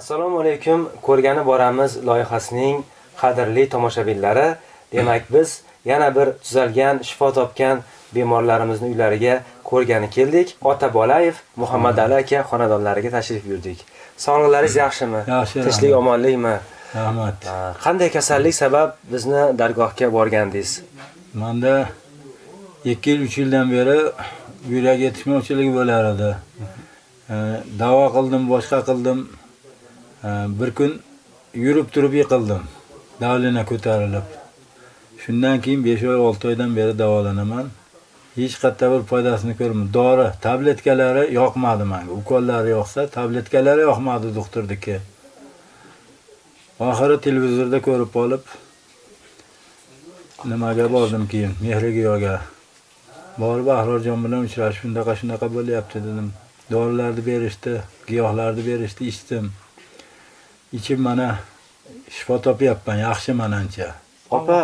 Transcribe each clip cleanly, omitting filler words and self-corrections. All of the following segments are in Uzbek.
Assalomu alaykum. Ko'rgani boramiz loyihasining qadrli tomoshabinlari. Demak, biz yana bir tuzalgan, shifo topgan bemorlarimizni uylariga ko'rgani keldik. Otabolayev Muhammad Ali aka xonadonlariga tashrif buyurdik. Sog'liqlaringiz yaxshimi? Yaxshi. Tinchlik, omonlikmi? Rahmat. Qanday kasallik sabab bizni dargohga borgandingiz? Menda 2-3 yildan beri yurak yetishmovchiligi bo'lar edi. Davo qildim, boshqa qildim. Bir kun yurib turib yiqildim. Davlina ko'tarilib. Shundan keyin 5-6 oydan beri davolanaman. Hech qanday bir foydasini ko'rmadim. Dori, tabletkalari yoqmadi menga. Ukollari yoqsa, tabletkalari yoqmadi doktorniki. Oxiri televizorda ko'rib olib, nimaga bordim keyin, Mehrigiyoga. Borib Ahrorjon bilan uchrashib, shunaqa bo'lyapti dedim. Dorilarni berishdi, giyohlarni berishdi, ichdim. Ichib mana shifo topyapman, yaxshi manancha. Opa,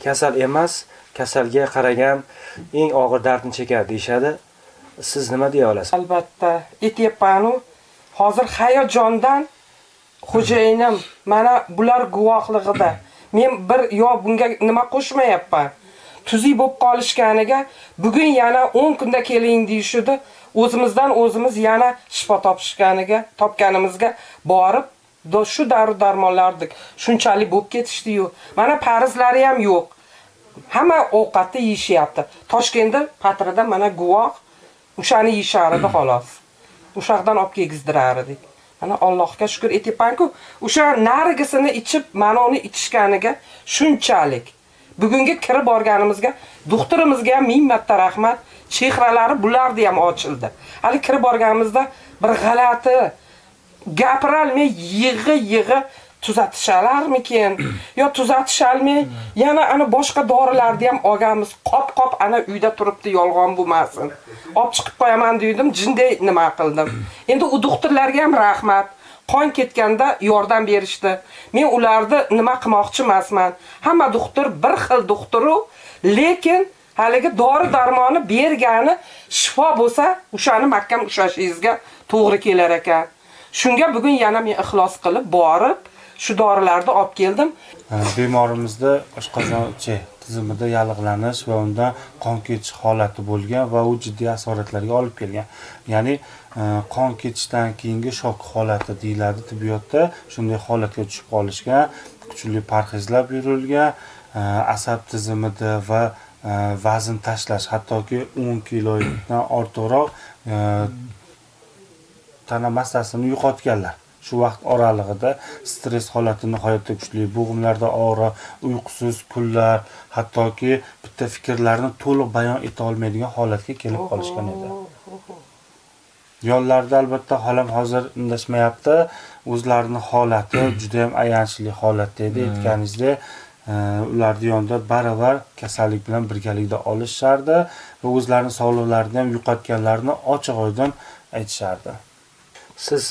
kasal emas, kasalga qaragan eng og'ir dardni chekadi deyshadi. Siz nima deya olasiz? Albatta, aytyapman-ku, hozir hayajondan xo'jayinim mana bular guvohligida. Men bir bunga nima qo'shmayapman. Tuziy bo'lib qolishganiga bugun yana 10 kunda keling deyishdi. O'zimizdan o'zimiz yana shifo topganimizga borib, shu dori-darmonlardik shunchalik bo'lib ketishdi-yu. Mana parizlari ham yo'q. Hamma ovqatni yeyishyapti. Toshkentda patrida mana guvoh o'shani yeyishardi xolos. O'shaqdan olib kelgizdirardik. Mana Allohga shukr aytayapman-ku, o'sha narigisini ichib, mana uni ichishganiga shunchalik. Bugungi kirib borganimizga doktorimizga ham ming marta rahmat. Chehralari bulardi ham ochildi. Hali kirib borganimizda bir g'alati gapiralmay yig'i tuzatishalarmikin yo tuzatishalmay yana ana boshqa dorilarni ham olganmiz. Qop ana uyda turibdi, yolg'on bo'lmasin. Olib chiqib qo'yaman dedim, jinday nima qildim. Endi u doktorlarga ham rahmat. Qon ketganda yordam berishdi. Men ularni nima qilmoqchi emasman. Hamma doktor bir xil doktoru, lekin haligi dori-darmoni bergani shifo bo'lsa, o'shani mahkam ushashingizga to'g'ri kelar ekan. Shunga bugun yana men ixlos qilib borib, shu dorilarni olib keldim. Bemorimizda oshqozon ichi tizimida yallig'lanish va unda qon ketish holati bo'lgan va u jiddiy asoratlarga olib kelgan. Ya'ni qon ketishdan keyingi shok holati deyiladi tibbiyotda. Shunday holatga tushib qolishgan, kuchli parhezlab yurilgan, asab tizimida va vazn tashlash, hattoki 10 kilodan ortiqroq tana massasini yo'qotganlar. Shu vaqt oralig'ida stress holati nihoyatda kuchli, bo'g'imlarda og'riq, uyqusiz kunlar, hattoki bitta fikrlarni to'liq bayon eta olmaydigan holatga kelib qolishgan edi. Yonlarida albatta holam hozir indashmayapti. O'zlarining holati juda ham ayanchli holatda edi. Aytganingizdek, ularning yonida baravar kasallik bilan birgalikda olishardi va o'zlarining sog'liqlarini ham yo'qotganlarini ochiq-oydin aytishardi. Siz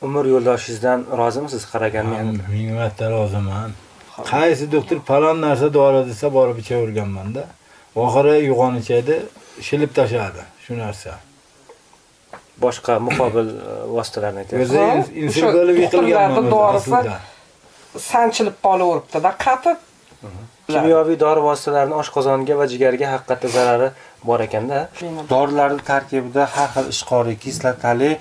umr yo'ldoshingizdan rozimisiz qaraganman? Ming marta roziman. Qaysi doktor falon narsa dori desa borib ichaverganman-da. Oxiri uyg'onichaydi, shilib tashladi shu narsa. Boshqa muqobil vositalarni aytasiz. O'zi insult bo'lib yiqilganman dorisi sanchilib qolaveribdi-da, qatib. Kimyoviy dori vositalarini oshqozonga va jigarga haqiqatda zarari bor ekanda. Dorilarning tarkibida har xil ishqoriy, kislotali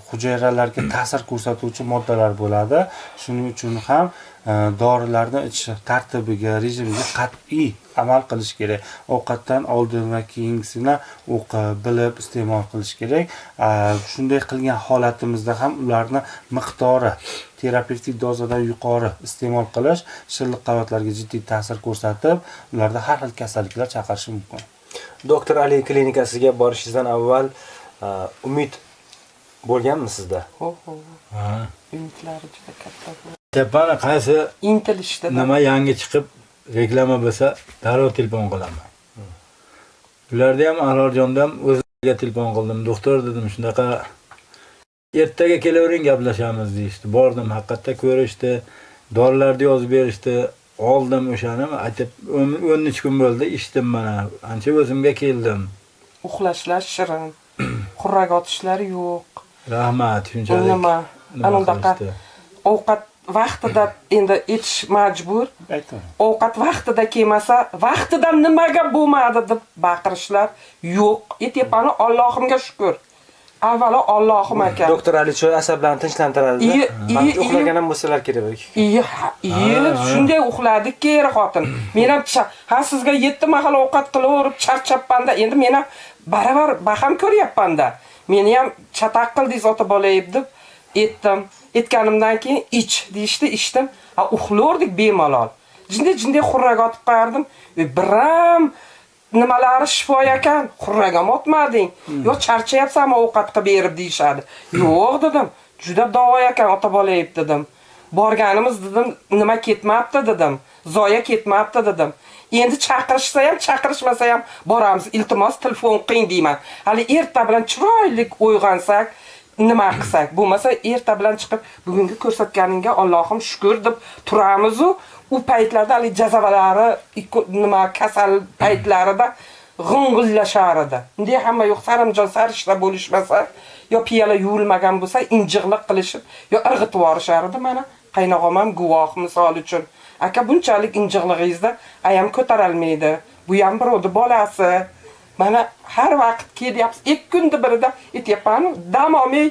hujayralarga ta'sir ko'rsatuvchi moddalar bo'ladi. Shuning uchun ham dorilarni ichish tartibiga, rejimiga qat'iy amal qilish kerak. Ovqatdan oldin va keyingisini o'qib, bilib iste'mol qilish kerak. Shunday qilgan holatimizda ham ularni miqdori terapevtik dozadan yuqori iste'mol qilish shilliq qavatlarga jiddiy ta'sir ko'rsatib, ularda har xil kasalliklar chaqirishi mumkin. Doktor Ali klinikasiga borishingizdan avval umid bo'lganmi sizda? Umidlari juda katta. Tepani qaysi intilishdi. Nima yangi chiqib reklama bo'lsa, darrov telefon qilaman. Ularda ham Ahrorjonda ham o'ziga telefon qildim. Doktor dedim, shunaqa ertaga kelavering gaplashamiz deyishdi. Bordim, haqiqatda ko'rishdi, dorilarni yozib berishdi. Oldim o'shani, aytib 13 kun bo'ldi, ichdim mana. Ancha o'zimga keldim. Uxlashlar shirin, qurrak otishlar yo'q. Rahmat, shunchalik. Nima? Anundaqa qilishdi. ovqat vaqtida endi etish majbur. Aytaman. Ovqat vaqtida kelmasa, vaqtida nimaga bo'lmadi deb baqirishlar yo'q. Etyapani Allohimga shukr. Avvalo Allohim aka. Doktor Ali choy asablarni tinchlantiradi. Vaqt uxlagan ham bo'lsalar kerak. Shunday uxladiki er-xotin. Men ham ha sizga 7 mahal ovqat qilaverib charchapmanda, endi men ham baravar baham ko'ryapmanda. Meni ham chataq qildingiz ota bolayib deb etdim. Etganimdan keyin deyishdi, ichdim. Uxlardik bemalol. Jinday xurrak otib qo'yardim. Biram nimalari shifo ekan, xurragam otmading. Yo charchayapsanmi ovqat qilib berib deyshadi. Yo'q dedim. Juda davo ekan ota bolayib dedim. Borganimiz dedim, nima ketmabdi dedim. Zoya ketmabdi dedim. Endi chaqirishsa ham, chaqirishmasa ham boramiz. Iltimos telefon qiling deyman. Hali erta bilan chiroyli uyg'onsak, nima qilsak, bo'lmasa erta bilan chiqib bugungi ko'rsatganingga Allohim shukr deb turamiz u paytlarda hali jazavalari nima kasal paytlarida g'ing'illashar edi. Bunday hamma yo'q sarimjon sarishta bo'lishmasa, yo piyola yuvilmagan bo'lsa, injiqliq qilishib, yo irg'itib yorishar edi. Mana qaynog'am ham guvoh misol uchun. Aka bunchalik injiqlig'ingizda ayam ko'tarolmaydi. Bu ham birovni bolasi. Mana har vaqt kelyapsiz. 2 kunda birida etyapman. Dam olmay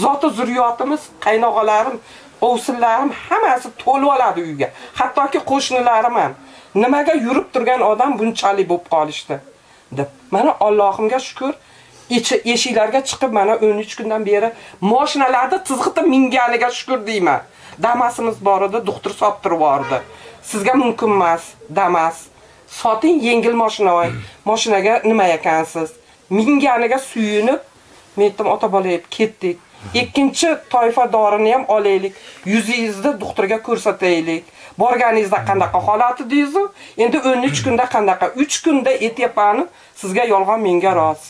zoti zurriyotimiz, qaynog'alarim, ovsinlarim hammasi to'lib oladi uyga. Hattoki qo'shnilarim ham. Nimaga yurib turgan odam bunchalik bo'lib qolishdi deb. Mana Allohimga shukr, eshiklarga chiqib mana 13 kundan beri mashinalarda tizg'itib minganiga shukr deyman. Damasimiz bor edi, doktor sottirib bordi. Sizga mumkin emas, Damas. Soting yengil mashina voy. Mashinaga nima ekansiz? Minganiga suyunib, mentim ota bolayib ketdik. Ikkinchi toifa dorini ham olaylik. Yuzingizni doktorga ko'rsataylik. Borganingizda qanaqa holati deysiz? Endi 13 kunda qanaqa? 3 kunda etyapani sizga yolg'on menga roz.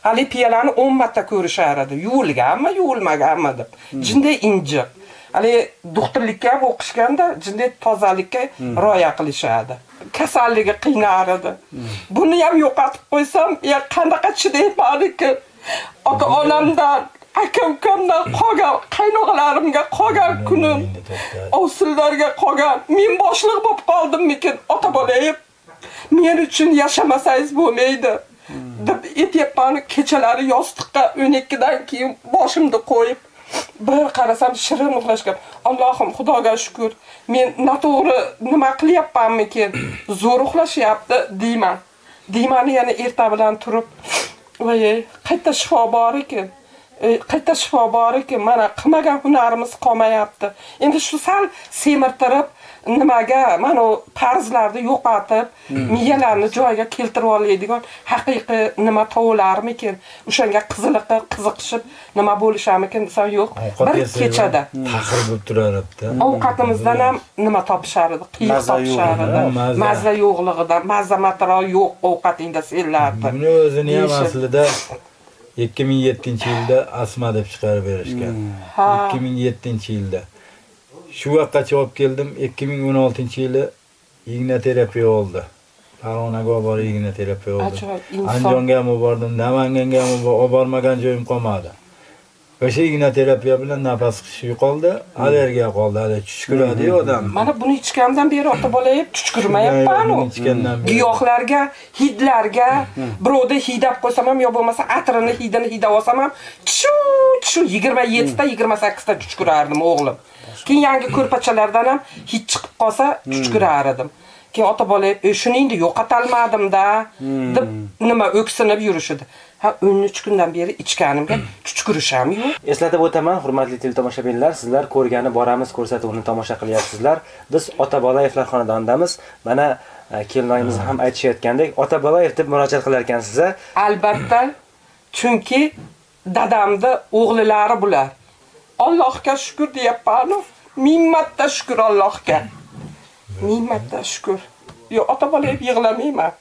Hali piyalani 10 marta ko'rishar edi. Yuvilganmi, yuvilmaganmi deb. Jinday injiq. Hali doktorlikka ham o'qishganda jinday tozalikka rioya qilishadi. Kasalligi qiynar edi. Buni ham yo'qotib qo'ysam, qanaqa chidayman ekan? Ota-onamdan, aka-ukamdan qolgan, qaynog'alarimga qolgan kunim, ovsinlarga qolgan, men boshliq bo'lib qoldimmikin, ota bolayib. Men uchun yashamasangiz bo'lmaydi. deb etyapman. Kechalari yostiqqa 12 dan keyin boshimni qo'yib bir qarasam shirin uxlashgan. Allohim Xudoga shukr. Men noto'g'ri nima qilyapmanmikin? Zo'r uxlashyapti deyman. Deymani yana erta bilan turib, voy, qayta shifo bor ekan. Qayta shifo bor ekan. Mana qilmagan hunarimiz qolmayapti. Endi shu sal semirtirib nimaga mana farzlarni yo'qotib, miyalarni joyiga keltirib oladigan haqiqiy nima tovularmikin, o'shanga qiziqishib nima bo'lishamikin desam yo'q. Bir kechada taxir bo'lib turardi. Ovqatimizdan ham nima topishar edi, qiyiq topishar edi. Mazza yo'qligidan, mazza mataro yo'q ovqatingda senlardi. Buni o'zini ham aslida 2007-yilda asma deb chiqarib berishgan. 2007-yilda. Shu vaqtgacha olib keldim. 2016-yili igna terapiya oldi. Farg'onaga borib igna terapiya oldi. Andijonga ham bordim, Namanganga ham olib bormagan joyim qolmadi. O'sha igna terapiya bilan nafas qishi yo'qoldi, allergiya qoldi, hali chuchkuradi odam. Mana buni ichgandan beri ota bolayib chuchkurmayapman. Giyohlarga, hidlarga, birovda hidab qo'ysam ham yo bo'lmasa atrini hidab olsam ham shu 27 ta 28 ta chuchkurardim o'g'lim. Keyin yangi ko'rpachalardan ham hid chiqib qolsa chuchkurar edim. Keyin ota bolayib shuningda yo'qotalmadim-da deb nima o'ksinib yurishdi. 13 kundan beri ichganimga chuchkurisham yo'q. Eslatib o'taman, hurmatli teletomoshabinlar, sizlar ko'rgani boramiz ko'rsatuvini tomosha qilyapsizlar. Biz Otabolayevlar xonadonidamiz. Mana kelinoyimiz ham aytishayotgandek, Otabolayev deb murojaat qilar ekansiz. Albatta, chunki dadamda o'g'lilari bular. Allohga shukr deyapman. Ming marta shukr Allohga. Ming marta shukr. Yo, Otabolayev yig'lamayman.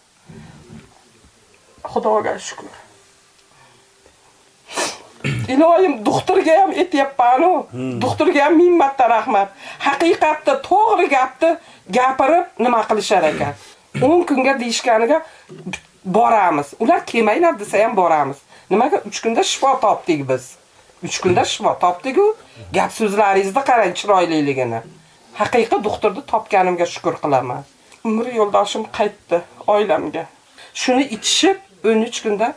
Xudoga shukr. Iloyim doktorga ham aytayapman. Doktorga ham ming marta rahmat. Haqiqatda to'g'ri gapni gapirib nima qilishar ekan. 10 kunga deyishganiga boramiz. Ular kelmaylar desa ham boramiz. Nimaga 3 kunda shifo topdik biz. 3 kunda shifo topdik-ku. Gap so'zlaringizni qarang chiroyliligini. Haqiqiy doktorni topganimga shukr qilaman. Umr yo'ldoshim qaytdi oilamga. Shuni ichishib 13 kunda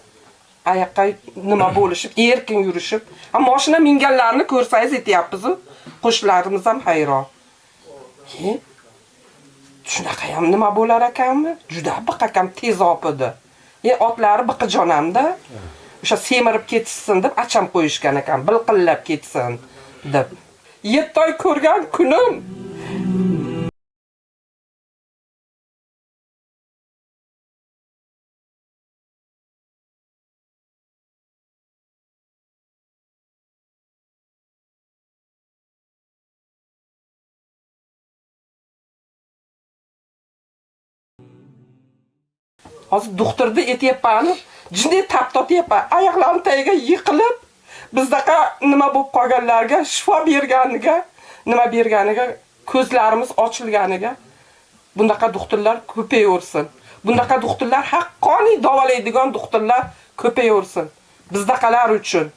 oyoqqa nima bo'lishib, erkin yurishib, mashina minganlarni ko'rsangiz aytyapmiz-ku. Qo'shlarimiz ham hayron. Shunaqa ham nima bo'lar ekanmi? Juda biqakam tez opidi. Otlari biqijonamda. O'sha semirib ketsin deb acham qo'yishgan ekan, bilqillab ketsin deb. 7 oy ko'rgan kunim. Hozir doktorda aytayapman, jinday tap-totyapman. Oyoqlarim tagiga yiqilib, bizdaqa nima bo'lib qolganlarga shifo berganiga, nima berganiga, ko'zlarimiz ochilganiga bundaqa doktorlar ko'payaversin. Bundaqa doktorlar haqqoniy davolaydigan doktorlar ko'payaversin. Bizdaqalar uchun.